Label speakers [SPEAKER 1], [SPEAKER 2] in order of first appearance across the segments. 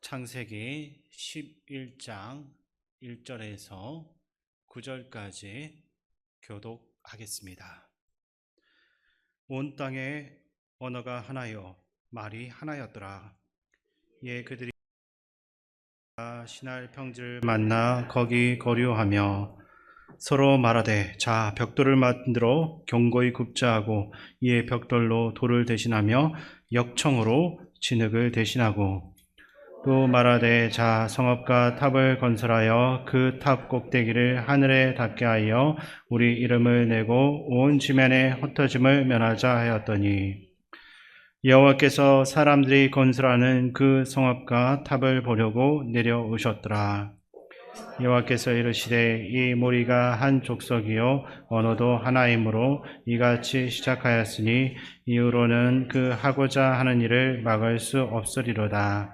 [SPEAKER 1] 창세기 11장 1절에서 9절까지 교독하겠습니다. 온 땅에 언어가 하나요 말이 하나였더라. 예, 그들이 신할 평지를 만나 거기 거류하며 서로 말하되, 자, 벽돌을 만들어 견고히 굽자 하고, 이에 벽돌로 돌을 대신하며 역청으로 진흙을 대신하고, 또 말하되, 자, 성읍과 탑을 건설하여 그 탑 꼭대기를 하늘에 닿게 하여 우리 이름을 내고 온 지면에 흩어짐을 면하자 하였더니, 여호와께서 사람들이 건설하는 그 성읍과 탑을 보려고 내려오셨더라. 여호와께서 이르시되, 이 무리가 한 족속이요 언어도 하나이므로 이같이 시작하였으니 이후로는 그 하고자 하는 일을 막을 수 없으리로다.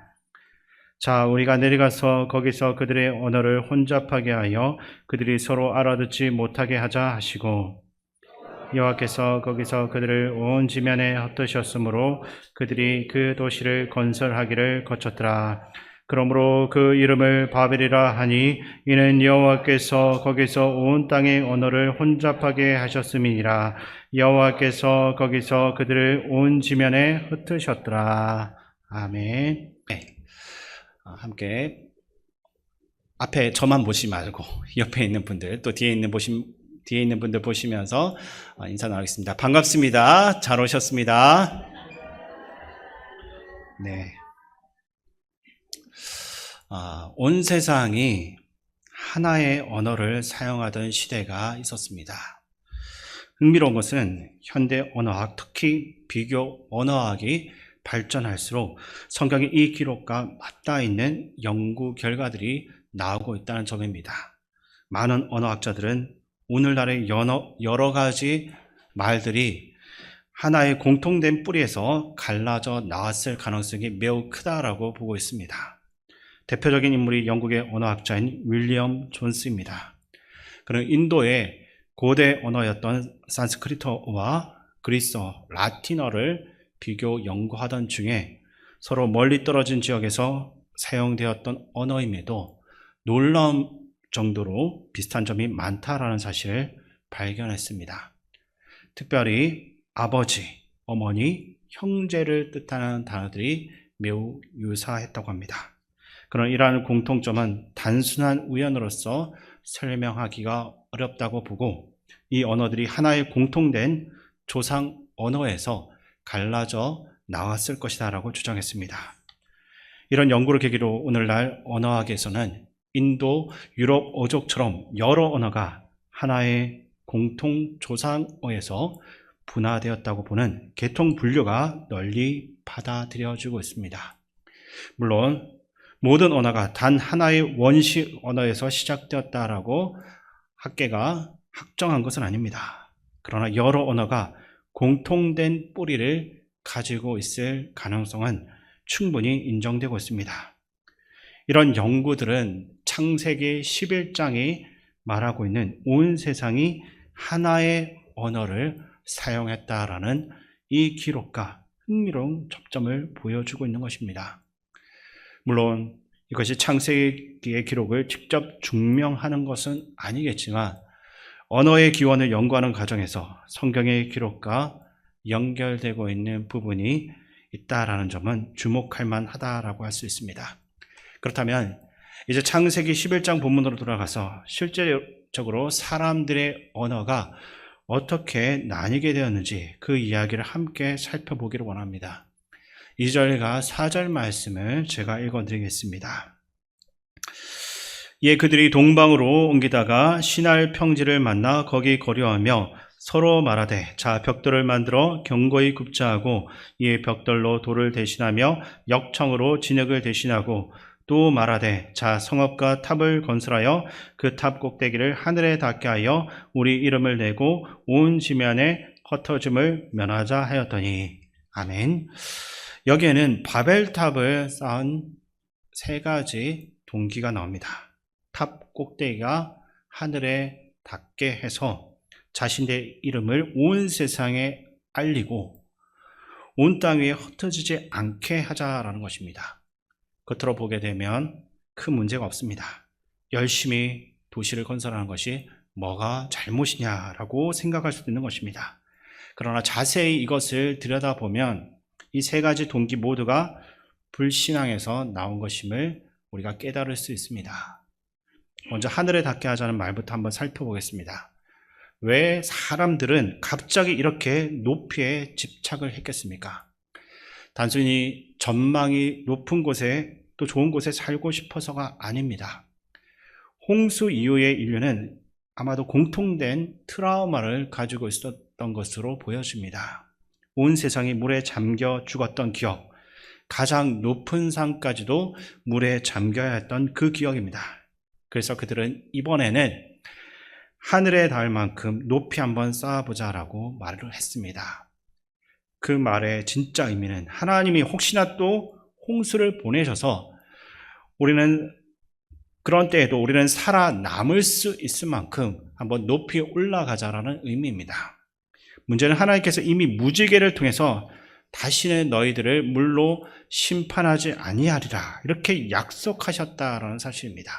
[SPEAKER 1] 자, 우리가 내려가서 거기서 그들의 언어를 혼잡하게 하여 그들이 서로 알아듣지 못하게 하자 하시고, 여호와께서 거기서 그들을 온 지면에 흩으셨으므로 그들이 그 도시를 건설하기를 거쳤더라. 그러므로 그 이름을 바벨이라 하니 이는 여호와께서 거기서 온 땅의 언어를 혼잡하게 하셨음이니라. 여호와께서 거기서 그들을 온 지면에 흩으셨더라. 아멘. 네. 함께 앞에 저만 보지 말고 옆에 있는 분들, 또 뒤에 있는 분들 보시면서 인사 나누겠습니다. 반갑습니다. 잘 오셨습니다. 네. 온 세상이 하나의 언어를 사용하던 시대가 있었습니다. 흥미로운 것은 현대 언어학, 특히 비교 언어학이 발전할수록 성경의 이 기록과 맞닿아 있는 연구 결과들이 나오고 있다는 점입니다. 많은 언어학자들은 오늘날의 여러 가지 말들이 하나의 공통된 뿌리에서 갈라져 나왔을 가능성이 매우 크다라고 보고 있습니다. 대표적인 인물이 영국의 언어학자인 윌리엄 존스입니다. 그는 인도의 고대 언어였던 산스크리트어와 그리스어, 라틴어를 비교 연구하던 중에 서로 멀리 떨어진 지역에서 사용되었던 언어임에도 놀라운 정도로 비슷한 점이 많다라는 사실을 발견했습니다. 특별히 아버지, 어머니, 형제를 뜻하는 단어들이 매우 유사했다고 합니다. 그런 이러한 공통점은 단순한 우연으로서 설명하기가 어렵다고 보고, 이 언어들이 하나의 공통된 조상 언어에서 갈라져 나왔을 것이다 라고 주장했습니다. 이런 연구를 계기로 오늘날 언어학에서는 인도, 유럽 어족처럼 여러 언어가 하나의 공통 조상어에서 분화되었다고 보는 계통 분류가 널리 받아들여지고 있습니다. 물론 모든 언어가 단 하나의 원시 언어에서 시작되었다라고 학계가 확정한 것은 아닙니다. 그러나 여러 언어가 공통된 뿌리를 가지고 있을 가능성은 충분히 인정되고 있습니다. 이런 연구들은 창세기 11장이 말하고 있는 온 세상이 하나의 언어를 사용했다라는 이 기록과 흥미로운 접점을 보여주고 있는 것입니다. 물론 이것이 창세기의 기록을 직접 증명하는 것은 아니겠지만 언어의 기원을 연구하는 과정에서 성경의 기록과 연결되고 있는 부분이 있다라는 점은 주목할 만하다라고 할 수 있습니다. 그렇다면 이제 창세기 11장 본문으로 돌아가서 실제적으로 사람들의 언어가 어떻게 나뉘게 되었는지 그 이야기를 함께 살펴보기를 원합니다. 2절과 4절 말씀을 제가 읽어드리겠습니다. 예, 그들이 동방으로 옮기다가 신할 평지를 만나 거기 거류하며 서로 말하되, 자, 벽돌을 만들어 견고히 굽자 하고, 이에 벽돌로 돌을 대신하며 역청으로 진흙을 대신하고, 또 말하되, 자, 성읍과 탑을 건설하여 그 탑 꼭대기를 하늘에 닿게 하여 우리 이름을 내고 온 지면에 흩어짐을 면하자 하였더니. 아멘. 여기에는 바벨탑을 쌓은 세 가지 동기가 나옵니다. 탑 꼭대기가 하늘에 닿게 해서 자신의 이름을 온 세상에 알리고 온 땅 위에 흩어지지 않게 하자라는 것입니다. 겉으로 보게 되면 큰 문제가 없습니다. 열심히 도시를 건설하는 것이 뭐가 잘못이냐라고 생각할 수도 있는 것입니다. 그러나 자세히 이것을 들여다보면 이 세 가지 동기 모두가 불신앙에서 나온 것임을 우리가 깨달을 수 있습니다. 먼저 하늘에 닿게 하자는 말부터 한번 살펴보겠습니다. 왜 사람들은 갑자기 이렇게 높이에 집착을 했겠습니까? 단순히 전망이 높은 곳에 또 좋은 곳에 살고 싶어서가 아닙니다. 홍수 이후의 인류는 아마도 공통된 트라우마를 가지고 있었던 것으로 보여집니다. 온 세상이 물에 잠겨 죽었던 기억, 가장 높은 산까지도 물에 잠겨야 했던 그 기억입니다. 그래서 그들은 이번에는 하늘에 닿을 만큼 높이 한번 쌓아보자라고 말을 했습니다. 그 말의 진짜 의미는 하나님이 혹시나 또 홍수를 보내셔서 우리는 그런 때에도 우리는 살아남을 수 있을 만큼 한번 높이 올라가자라는 의미입니다. 문제는 하나님께서 이미 무지개를 통해서 다시는 너희들을 물로 심판하지 아니하리라 이렇게 약속하셨다라는 사실입니다.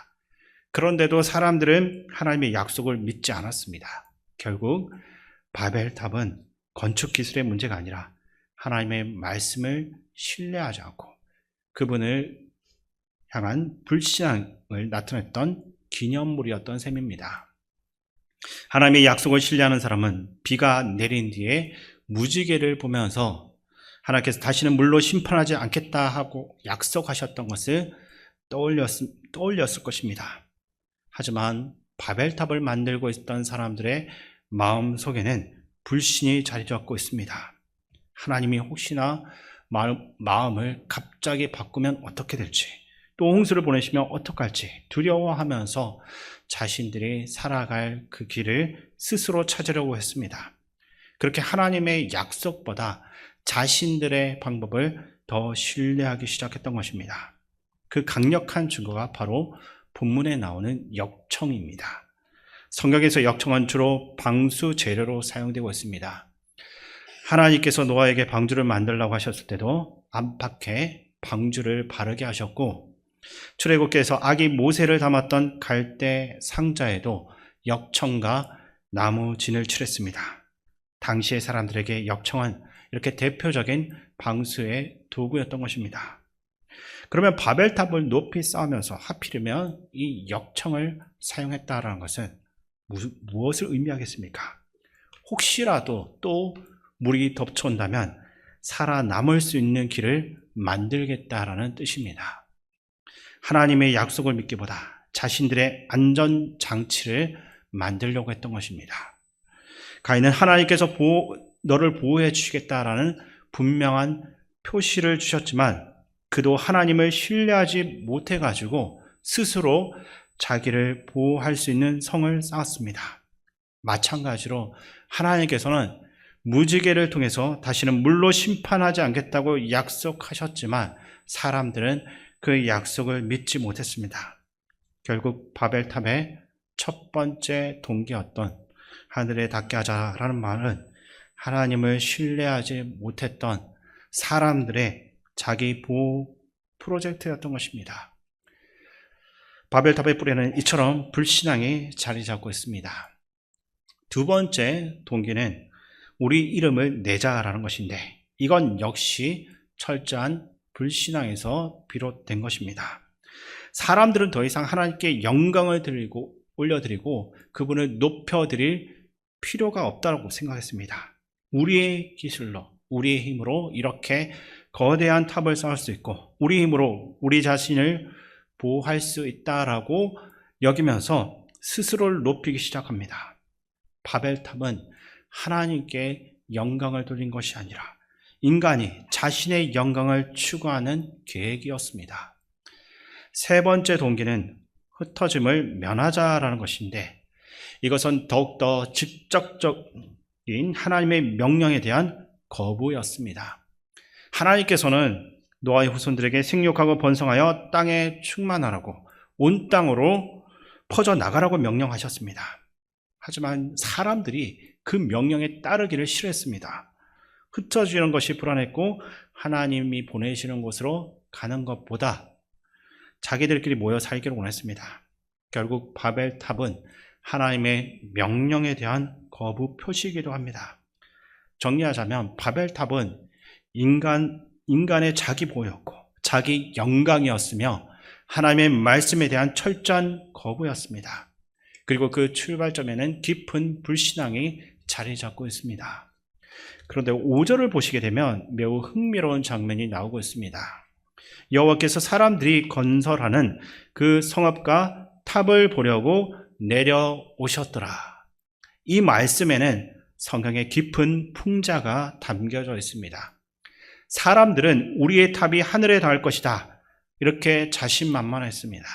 [SPEAKER 1] 그런데도 사람들은 하나님의 약속을 믿지 않았습니다. 결국 바벨탑은 건축 기술의 문제가 아니라 하나님의 말씀을 신뢰하지 않고 그분을 향한 불신앙을 나타냈던 기념물이었던 셈입니다. 하나님의 약속을 신뢰하는 사람은 비가 내린 뒤에 무지개를 보면서 하나님께서 다시는 물로 심판하지 않겠다 하고 약속하셨던 것을 떠올렸을 것입니다. 하지만 바벨탑을 만들고 있던 사람들의 마음 속에는 불신이 자리 잡고 있습니다. 하나님이 혹시나 마음을 갑자기 바꾸면 어떻게 될지, 또 홍수를 보내시면 어떡할지 두려워하면서 자신들이 살아갈 그 길을 스스로 찾으려고 했습니다. 그렇게 하나님의 약속보다 자신들의 방법을 더 신뢰하기 시작했던 것입니다. 그 강력한 증거가 바로 본문에 나오는 역청입니다. 성경에서 역청은 주로 방수 재료로 사용되고 있습니다. 하나님께서 노아에게 방주를 만들라고 하셨을 때도 안팎에 방주를 바르게 하셨고, 출애굽기에서 아기 모세를 담았던 갈대 상자에도 역청과 나무 진을 칠했습니다. 당시의 사람들에게 역청은 이렇게 대표적인 방수의 도구였던 것입니다. 그러면 바벨탑을 높이 쌓으면서 하필이면 이 역청을 사용했다라는 것은 무엇을 의미하겠습니까? 혹시라도 또 물이 덮쳐온다면 살아남을 수 있는 길을 만들겠다라는 뜻입니다. 하나님의 약속을 믿기보다 자신들의 안전장치를 만들려고 했던 것입니다. 가인은 하나님께서 너를 보호해 주시겠다라는 분명한 표시를 주셨지만 그도 하나님을 신뢰하지 못해가지고 스스로 자기를 보호할 수 있는 성을 쌓았습니다. 마찬가지로 하나님께서는 무지개를 통해서 다시는 물로 심판하지 않겠다고 약속하셨지만 사람들은 그 약속을 믿지 못했습니다. 결국 바벨탑의 첫 번째 동기였던 하늘에 닿게 하자라는 말은 하나님을 신뢰하지 못했던 사람들의 자기 보호 프로젝트였던 것입니다. 바벨탑의 뿌리는 이처럼 불신앙이 자리 잡고 있습니다. 두 번째 동기는 우리 이름을 내자라는 것인데 이건 역시 철저한 불신앙에서 비롯된 것입니다. 사람들은 더 이상 하나님께 영광을 올려드리고 그분을 높여드릴 필요가 없다고 생각했습니다. 우리의 기술로, 우리의 힘으로 이렇게 거대한 탑을 쌓을 수 있고 우리 힘으로 우리 자신을 보호할 수 있다라고 여기면서 스스로를 높이기 시작합니다. 바벨탑은 하나님께 영광을 돌린 것이 아니라 인간이 자신의 영광을 추구하는 계획이었습니다. 세 번째 동기는 흩어짐을 면하자라는 것인데 이것은 더욱더 직접적인 하나님의 명령에 대한 거부였습니다. 하나님께서는 노아의 후손들에게 생육하고 번성하여 땅에 충만하라고 온 땅으로 퍼져나가라고 명령하셨습니다. 하지만 사람들이 그 명령에 따르기를 싫어했습니다. 흩어지는 것이 불안했고 하나님이 보내시는 곳으로 가는 것보다 자기들끼리 모여 살기를 원했습니다. 결국 바벨탑은 하나님의 명령에 대한 거부 표시이기도 합니다. 정리하자면 바벨탑은 인간의 자기 보호였고 자기 영광이었으며 하나님의 말씀에 대한 철저한 거부였습니다. 그리고 그 출발점에는 깊은 불신앙이 자리 잡고 있습니다. 그런데 5절을 보시게 되면 매우 흥미로운 장면이 나오고 있습니다. 여호와께서 사람들이 건설하는 그 성읍과 탑을 보려고 내려오셨더라. 이 말씀에는 성경의 깊은 풍자가 담겨져 있습니다. 사람들은 우리의 탑이 하늘에 닿을 것이다. 이렇게 자신만만했습니다.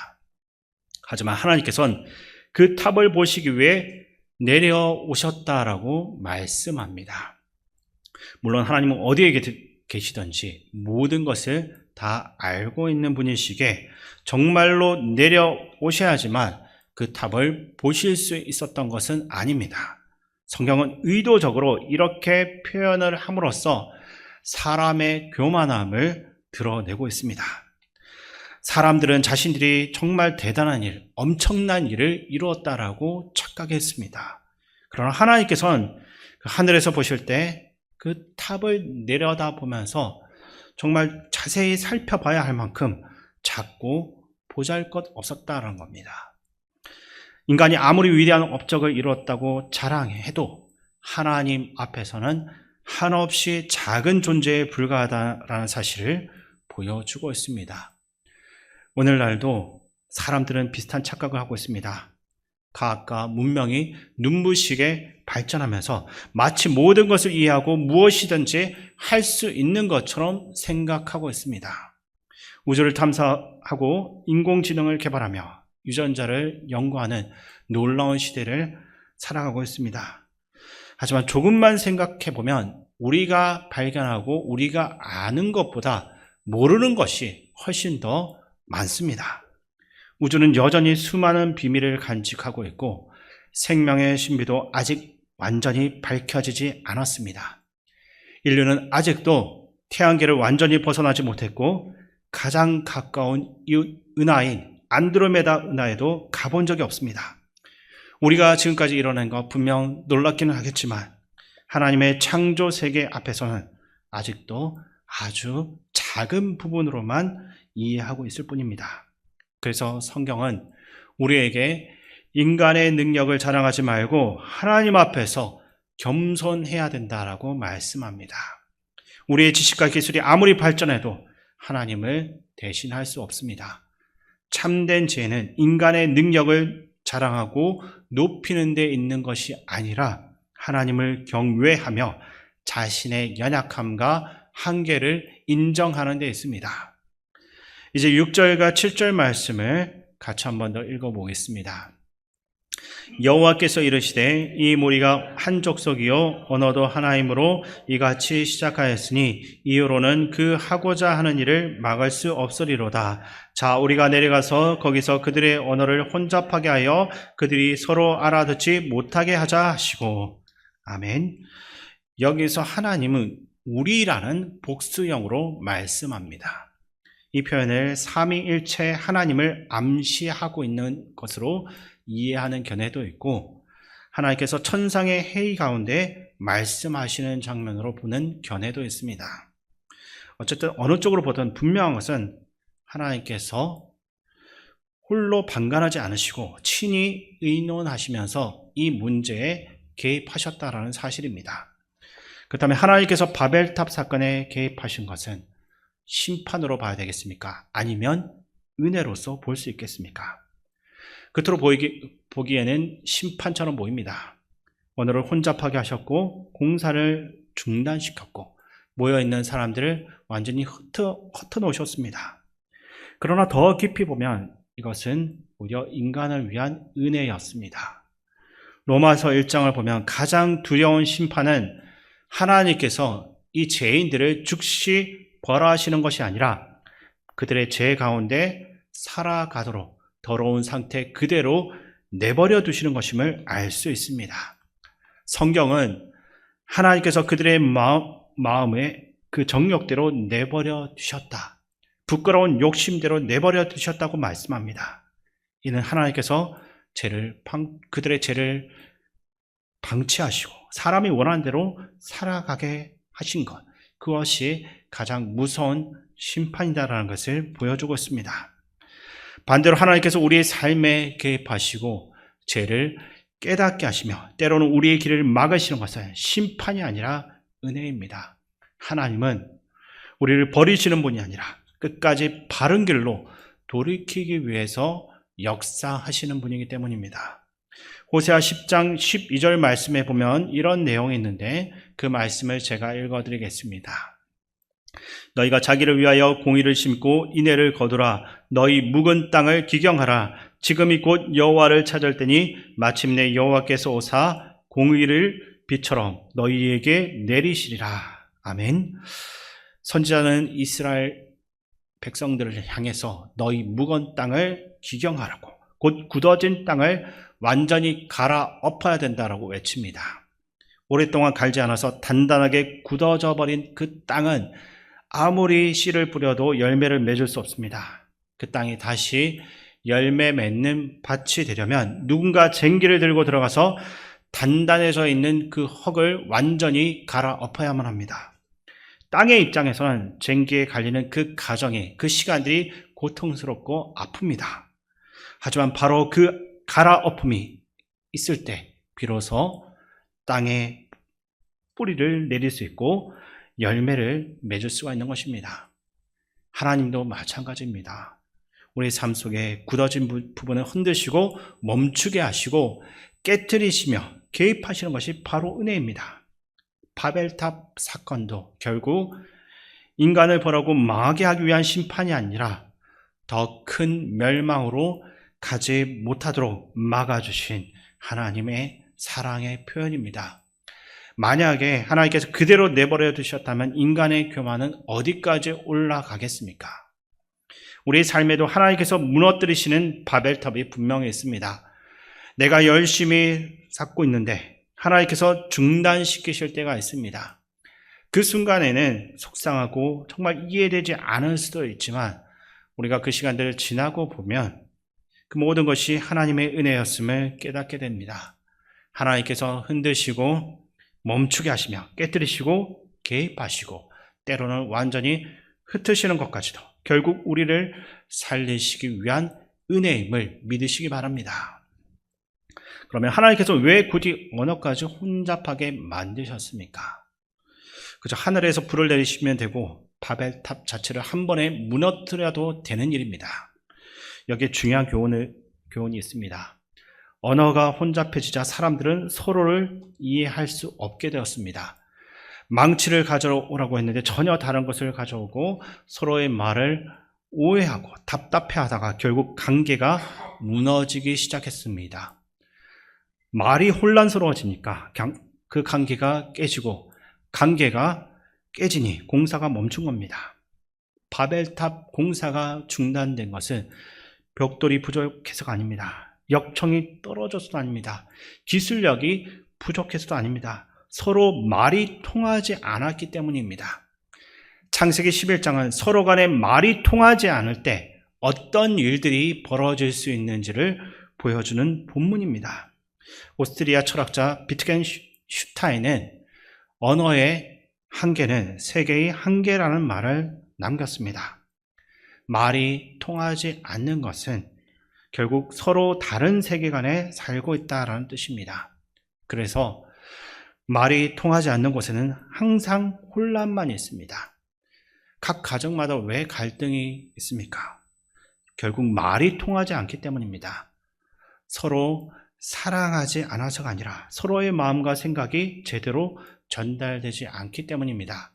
[SPEAKER 1] 하지만 하나님께서는 그 탑을 보시기 위해 내려오셨다라고 말씀합니다. 물론 하나님은 어디에 계시든지 모든 것을 다 알고 있는 분이시기에 정말로 내려오셔야지만 그 탑을 보실 수 있었던 것은 아닙니다. 성경은 의도적으로 이렇게 표현을 함으로써 사람의 교만함을 드러내고 있습니다. 사람들은 자신들이 정말 대단한 일, 엄청난 일을 이루었다라고 착각했습니다. 그러나 하나님께서는 하늘에서 보실 때 그 탑을 내려다보면서 정말 자세히 살펴봐야 할 만큼 작고 보잘것없었다는 겁니다. 인간이 아무리 위대한 업적을 이루었다고 자랑해도 하나님 앞에서는 한없이 작은 존재에 불과하다라는 사실을 보여주고 있습니다. 오늘날도 사람들은 비슷한 착각을 하고 있습니다. 과학과 문명이 눈부시게 발전하면서 마치 모든 것을 이해하고 무엇이든지 할 수 있는 것처럼 생각하고 있습니다. 우주를 탐사하고 인공지능을 개발하며 유전자를 연구하는 놀라운 시대를 살아가고 있습니다. 하지만 조금만 생각해보면 우리가 발견하고 우리가 아는 것보다 모르는 것이 훨씬 더 많습니다. 우주는 여전히 수많은 비밀을 간직하고 있고 생명의 신비도 아직 완전히 밝혀지지 않았습니다. 인류는 아직도 태양계를 완전히 벗어나지 못했고 가장 가까운 은하인 안드로메다 은하에도 가본 적이 없습니다. 우리가 지금까지 이뤄낸 것 분명 놀랍기는 하겠지만 하나님의 창조 세계 앞에서는 아직도 아주 작은 부분으로만 이해하고 있을 뿐입니다. 그래서 성경은 우리에게 인간의 능력을 자랑하지 말고 하나님 앞에서 겸손해야 된다라고 말씀합니다. 우리의 지식과 기술이 아무리 발전해도 하나님을 대신할 수 없습니다. 참된 지혜는 인간의 능력을 자랑하고 높이는 데 있는 것이 아니라 하나님을 경외하며 자신의 연약함과 한계를 인정하는 데 있습니다. 이제 6절과 7절 말씀을 같이 한 번 더 읽어보겠습니다. 여호와께서 이르시되 이 무리가 한 족속이요 언어도 하나이므로 이같이 시작하였으니 이후로는 그 하고자 하는 일을 막을 수 없으리로다. 자, 우리가 내려가서 거기서 그들의 언어를 혼잡하게 하여 그들이 서로 알아듣지 못하게 하자 하시고. 아멘. 여기서 하나님은 우리라는 복수형으로 말씀합니다. 이 표현을 삼위일체 하나님을 암시하고 있는 것으로 이해하는 견해도 있고 하나님께서 천상의 회의 가운데 말씀하시는 장면으로 보는 견해도 있습니다. 어쨌든 어느 쪽으로 보든 분명한 것은 하나님께서 홀로 방관하지 않으시고 친히 의논하시면서 이 문제에 개입하셨다라는 사실입니다. 그렇다면 하나님께서 바벨탑 사건에 개입하신 것은 심판으로 봐야 되겠습니까? 아니면 은혜로서 볼 수 있겠습니까? 겉으로 보기에는 심판처럼 보입니다. 언어를 혼잡하게 하셨고 공사를 중단시켰고 모여있는 사람들을 완전히 흩어놓으셨습니다. 그러나 더 깊이 보면 이것은 오히려 인간을 위한 은혜였습니다. 로마서 1장을 보면 가장 두려운 심판은 하나님께서 이 죄인들을 즉시 벌하시는 것이 아니라 그들의 죄 가운데 살아가도록 더러운 상태 그대로 내버려 두시는 것임을 알 수 있습니다. 성경은 하나님께서 그들의 마음에 그 정욕대로 내버려 두셨다. 부끄러운 욕심대로 내버려 두셨다고 말씀합니다. 이는 하나님께서 그들의 죄를 방치하시고 사람이 원하는 대로 살아가게 하신 것, 그것이 가장 무서운 심판이다라는 것을 보여주고 있습니다. 반대로 하나님께서 우리의 삶에 개입하시고 죄를 깨닫게 하시며 때로는 우리의 길을 막으시는 것은 심판이 아니라 은혜입니다. 하나님은 우리를 버리시는 분이 아니라 끝까지 바른 길로 돌이키기 위해서 역사하시는 분이기 때문입니다. 호세아 10장 12절 말씀에 보면 이런 내용이 있는데 그 말씀을 제가 읽어드리겠습니다. 너희가 자기를 위하여 공의를 심고 인애를 거두라. 너희 묵은 땅을 기경하라. 지금이 곧 여호와를 찾을 때니 마침내 여호와께서 오사 공의를 비처럼 너희에게 내리시리라. 아멘. 선지자는 이스라엘 백성들을 향해서 너희 묵은 땅을 기경하라고, 곧 굳어진 땅을 완전히 갈아엎어야 된다라고 외칩니다. 오랫동안 갈지 않아서 단단하게 굳어져 버린 그 땅은 아무리 씨를 뿌려도 열매를 맺을 수 없습니다. 그 땅이 다시 열매 맺는 밭이 되려면 누군가 쟁기를 들고 들어가서 단단해져 있는 그 흙을 완전히 갈아엎어야만 합니다. 땅의 입장에서는 쟁기에 갈리는 그 과정이, 그 시간들이 고통스럽고 아픕니다. 하지만 바로 그 갈아엎음이 있을 때 비로소 땅에 뿌리를 내릴 수 있고 열매를 맺을 수가 있는 것입니다. 하나님도 마찬가지입니다. 우리 삶 속에 굳어진 부분을 흔드시고 멈추게 하시고 깨트리시며 개입하시는 것이 바로 은혜입니다. 바벨탑 사건도 결국 인간을 벌하고 망하게 하기 위한 심판이 아니라 더 큰 멸망으로 가지 못하도록 막아주신 하나님의 사랑의 표현입니다. 만약에 하나님께서 그대로 내버려 두셨다면 인간의 교만은 어디까지 올라가겠습니까? 우리의 삶에도 하나님께서 무너뜨리시는 바벨탑이 분명히 있습니다. 내가 열심히 쌓고 있는데 하나님께서 중단시키실 때가 있습니다. 그 순간에는 속상하고 정말 이해되지 않을 수도 있지만 우리가 그 시간들을 지나고 보면 그 모든 것이 하나님의 은혜였음을 깨닫게 됩니다. 하나님께서 흔드시고 멈추게 하시며 깨뜨리시고 개입하시고 때로는 완전히 흩으시는 것까지도 결국 우리를 살리시기 위한 은혜임을 믿으시기 바랍니다. 그러면 하나님께서 왜 굳이 언어까지 혼잡하게 만드셨습니까? 그저 하늘에서 불을 내리시면 되고 바벨탑 자체를 한 번에 무너뜨려도 되는 일입니다. 여기에 중요한 교훈이 있습니다. 언어가 혼잡해지자 사람들은 서로를 이해할 수 없게 되었습니다. 망치를 가져오라고 했는데 전혀 다른 것을 가져오고 서로의 말을 오해하고 답답해하다가 결국 관계가 무너지기 시작했습니다. 말이 혼란스러워지니까 그 관계가 깨지고 관계가 깨지니 공사가 멈춘 겁니다. 바벨탑 공사가 중단된 것은 벽돌이 부족해서가 아닙니다. 역청이 떨어져서도 아닙니다. 기술력이 부족해서도 아닙니다. 서로 말이 통하지 않았기 때문입니다. 창세기 11장은 서로 간에 말이 통하지 않을 때 어떤 일들이 벌어질 수 있는지를 보여주는 본문입니다. 오스트리아 철학자 비트겐슈타인은 언어의 한계는 세계의 한계라는 말을 남겼습니다. 말이 통하지 않는 것은 결국 서로 다른 세계관에 살고 있다는 뜻입니다. 그래서 말이 통하지 않는 곳에는 항상 혼란만 있습니다. 각 가정마다 왜 갈등이 있습니까? 결국 말이 통하지 않기 때문입니다. 서로 사랑하지 않아서가 아니라 서로의 마음과 생각이 제대로 전달되지 않기 때문입니다.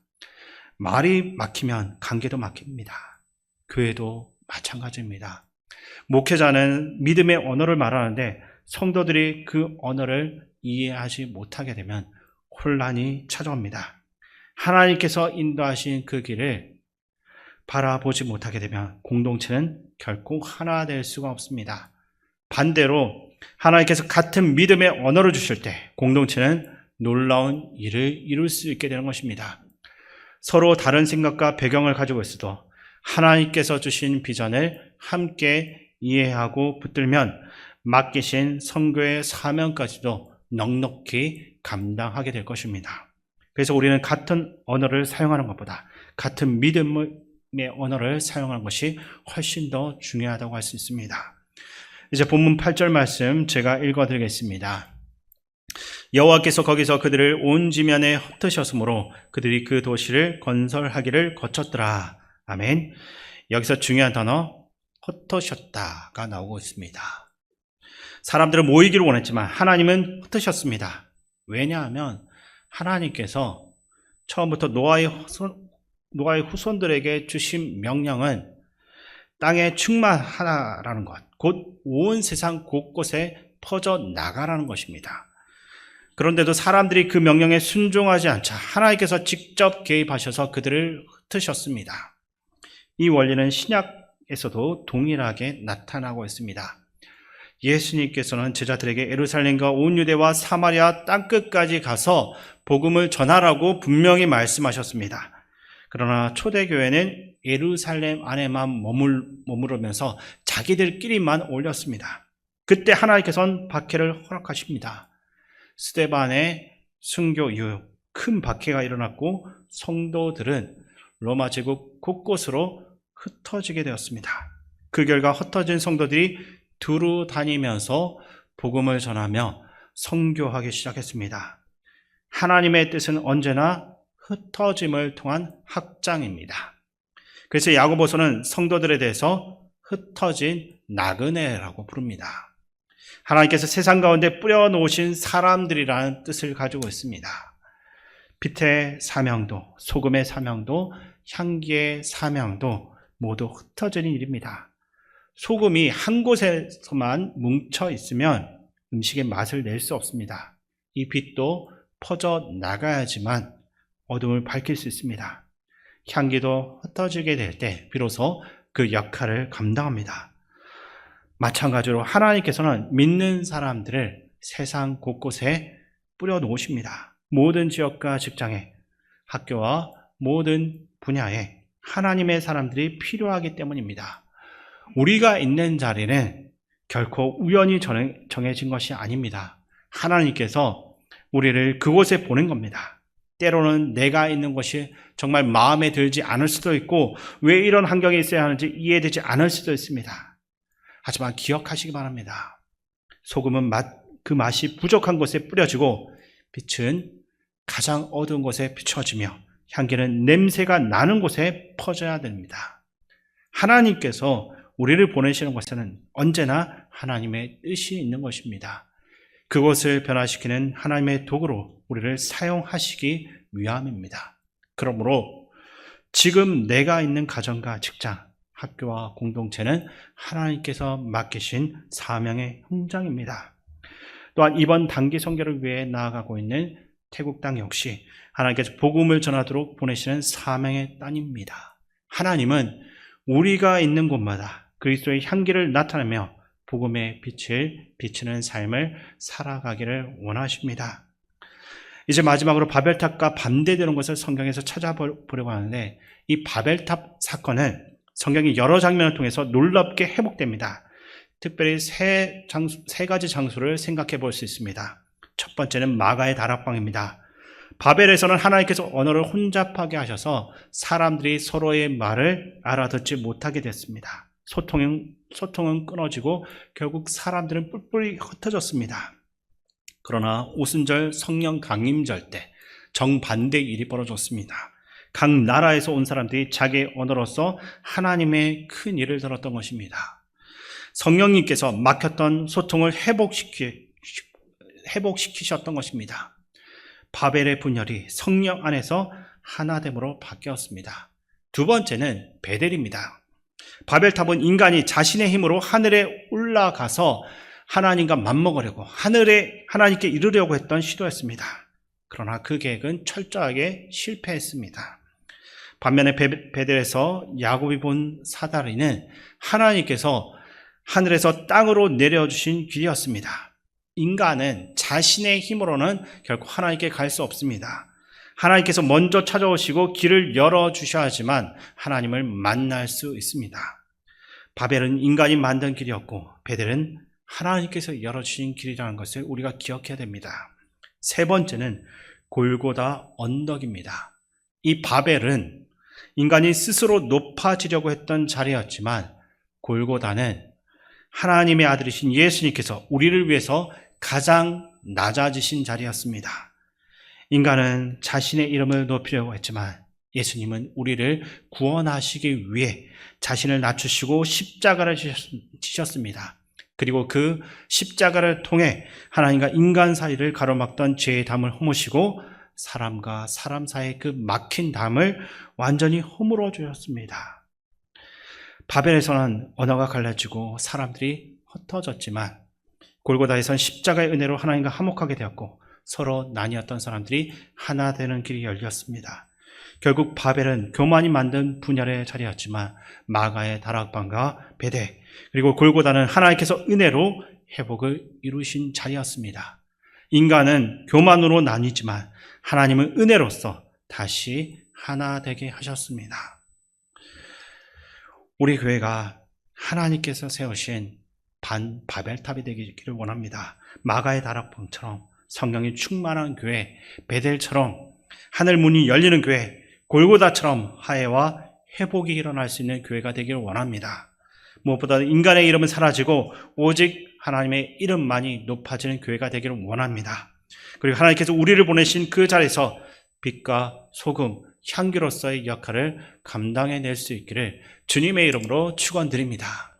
[SPEAKER 1] 말이 막히면 관계도 막힙니다. 교회도 마찬가지입니다. 목회자는 믿음의 언어를 말하는데 성도들이 그 언어를 이해하지 못하게 되면 혼란이 찾아옵니다. 하나님께서 인도하신 그 길을 바라보지 못하게 되면 공동체는 결코 하나 될 수가 없습니다. 반대로 하나님께서 같은 믿음의 언어를 주실 때 공동체는 놀라운 일을 이룰 수 있게 되는 것입니다. 서로 다른 생각과 배경을 가지고 있어도 하나님께서 주신 비전을 함께 이해하고 붙들면 맡기신 선교의 사명까지도 넉넉히 감당하게 될 것입니다. 그래서 우리는 같은 언어를 사용하는 것보다 같은 믿음의 언어를 사용하는 것이 훨씬 더 중요하다고 할 수 있습니다. 이제 본문 8절 말씀 제가 읽어드리겠습니다. 여호와께서 거기서 그들을 온 지면에 흩으셨으므로 그들이 그 도시를 건설하기를 거쳤더라. 아멘. 여기서 중요한 단어 흩으셨다가 나오고 있습니다. 사람들은 모이기를 원했지만 하나님은 흩으셨습니다. 왜냐하면 하나님께서 처음부터 노아의 후손들에게 주신 명령은 땅에 충만하라는 것, 곧 온 세상 곳곳에 퍼져 나가라는 것입니다. 그런데도 사람들이 그 명령에 순종하지 않자 하나님께서 직접 개입하셔서 그들을 흩으셨습니다. 이 원리는 신약에서도 동일하게 나타나고 있습니다. 예수님께서는 제자들에게 예루살렘과 온 유대와 사마리아 땅끝까지 가서 복음을 전하라고 분명히 말씀하셨습니다. 그러나 초대교회는 예루살렘 안에만 머무르면서 자기들끼리만 올렸습니다. 그때 하나님께서는 박해를 허락하십니다. 스데반의 순교 이후 큰 박해가 일어났고 성도들은 로마 제국 곳곳으로 흩어지게 되었습니다. 그 결과 흩어진 성도들이 두루 다니면서 복음을 전하며 선교하기 시작했습니다. 하나님의 뜻은 언제나 흩어짐을 통한 확장입니다. 그래서 야고보서는 성도들에 대해서 흩어진 나그네라고 부릅니다. 하나님께서 세상 가운데 뿌려놓으신 사람들이라는 뜻을 가지고 있습니다. 빛의 사명도, 소금의 사명도, 향기의 사명도 모두 흩어지는 일입니다. 소금이 한 곳에서만 뭉쳐 있으면 음식의 맛을 낼 수 없습니다. 이 빛도 퍼져 나가야지만 어둠을 밝힐 수 있습니다. 향기도 흩어지게 될 때 비로소 그 역할을 감당합니다. 마찬가지로 하나님께서는 믿는 사람들을 세상 곳곳에 뿌려 놓으십니다. 모든 지역과 직장에, 학교와 모든 분야에 하나님의 사람들이 필요하기 때문입니다. 우리가 있는 자리는 결코 우연히 정해진 것이 아닙니다. 하나님께서 우리를 그곳에 보낸 겁니다. 때로는 내가 있는 곳이 정말 마음에 들지 않을 수도 있고 왜 이런 환경에 있어야 하는지 이해되지 않을 수도 있습니다. 하지만 기억하시기 바랍니다. 소금은 그 맛이 부족한 곳에 뿌려지고 빛은 가장 어두운 곳에 비춰지며 향기는 냄새가 나는 곳에 퍼져야 됩니다. 하나님께서 우리를 보내시는 곳에는 언제나 하나님의 뜻이 있는 것입니다. 그것을 변화시키는 하나님의 도구로 우리를 사용하시기 위함입니다. 그러므로 지금 내가 있는 가정과 직장, 학교와 공동체는 하나님께서 맡기신 사명의 현장입니다. 또한 이번 단기 선교를 위해 나아가고 있는 태국 땅 역시 하나님께서 복음을 전하도록 보내시는 사명의 땅입니다. 하나님은 우리가 있는 곳마다 그리스도의 향기를 나타내며 복음의 빛을 비추는 삶을 살아가기를 원하십니다. 이제 마지막으로 바벨탑과 반대되는 것을 성경에서 찾아보려고 하는데 이 바벨탑 사건은 성경의 여러 장면을 통해서 놀랍게 회복됩니다. 특별히 세 가지 장소를 생각해 볼 수 있습니다. 첫 번째는 마가의 다락방입니다. 바벨에서는 하나님께서 언어를 혼잡하게 하셔서 사람들이 서로의 말을 알아듣지 못하게 됐습니다. 소통은 끊어지고 결국 사람들은 뿔뿔이 흩어졌습니다. 그러나 오순절 성령 강림절 때 정반대 일이 벌어졌습니다. 각 나라에서 온 사람들이 자기 언어로서 하나님의 큰 일을 들었던 것입니다. 성령님께서 막혔던 소통을 회복시키셨던 것입니다. 바벨의 분열이 성령 안에서 하나됨으로 바뀌었습니다. 두 번째는 베델입니다. 바벨탑은 인간이 자신의 힘으로 하늘에 올라가서 하나님과 맞먹으려고 하나님께 이르려고 했던 시도였습니다. 그러나 그 계획은 철저하게 실패했습니다. 반면에 베델에서 야곱이 본 사다리는 하나님께서 하늘에서 땅으로 내려주신 길이었습니다. 인간은 자신의 힘으로는 결코 하나님께 갈 수 없습니다. 하나님께서 먼저 찾아오시고 길을 열어주셔야지만 하나님을 만날 수 있습니다. 바벨은 인간이 만든 길이었고 베델은 하나님께서 열어주신 길이라는 것을 우리가 기억해야 됩니다. 세 번째는 골고다 언덕입니다. 이 바벨은 인간이 스스로 높아지려고 했던 자리였지만 골고다는 하나님의 아들이신 예수님께서 우리를 위해서 가장 낮아지신 자리였습니다. 인간은 자신의 이름을 높이려고 했지만 예수님은 우리를 구원하시기 위해 자신을 낮추시고 십자가를 지셨습니다. 그리고 그 십자가를 통해 하나님과 인간 사이를 가로막던 죄의 담을 허무시고 사람과 사람 사이의 그 막힌 담을 완전히 허물어 주셨습니다. 바벨에서는 언어가 갈라지고 사람들이 흩어졌지만 골고다에선 십자가의 은혜로 하나님과 화목하게 되었고 서로 나뉘었던 사람들이 하나 되는 길이 열렸습니다. 결국 바벨은 교만이 만든 분열의 자리였지만 마가의 다락방과 베델 그리고 골고다는 하나님께서 은혜로 회복을 이루신 자리였습니다. 인간은 교만으로 나뉘지만 하나님은 은혜로서 다시 하나 되게 하셨습니다. 우리 교회가 하나님께서 세우신 바벨탑이 되기를 원합니다. 마가의 다락방처럼 성령이 충만한 교회, 베델처럼 하늘 문이 열리는 교회, 골고다처럼 화해와 회복이 일어날 수 있는 교회가 되기를 원합니다. 무엇보다 인간의 이름은 사라지고 오직 하나님의 이름만이 높아지는 교회가 되기를 원합니다. 그리고 하나님께서 우리를 보내신 그 자리에서 빛과 소금, 향기로서의 역할을 감당해낼 수 있기를 주님의 이름으로 축원드립니다.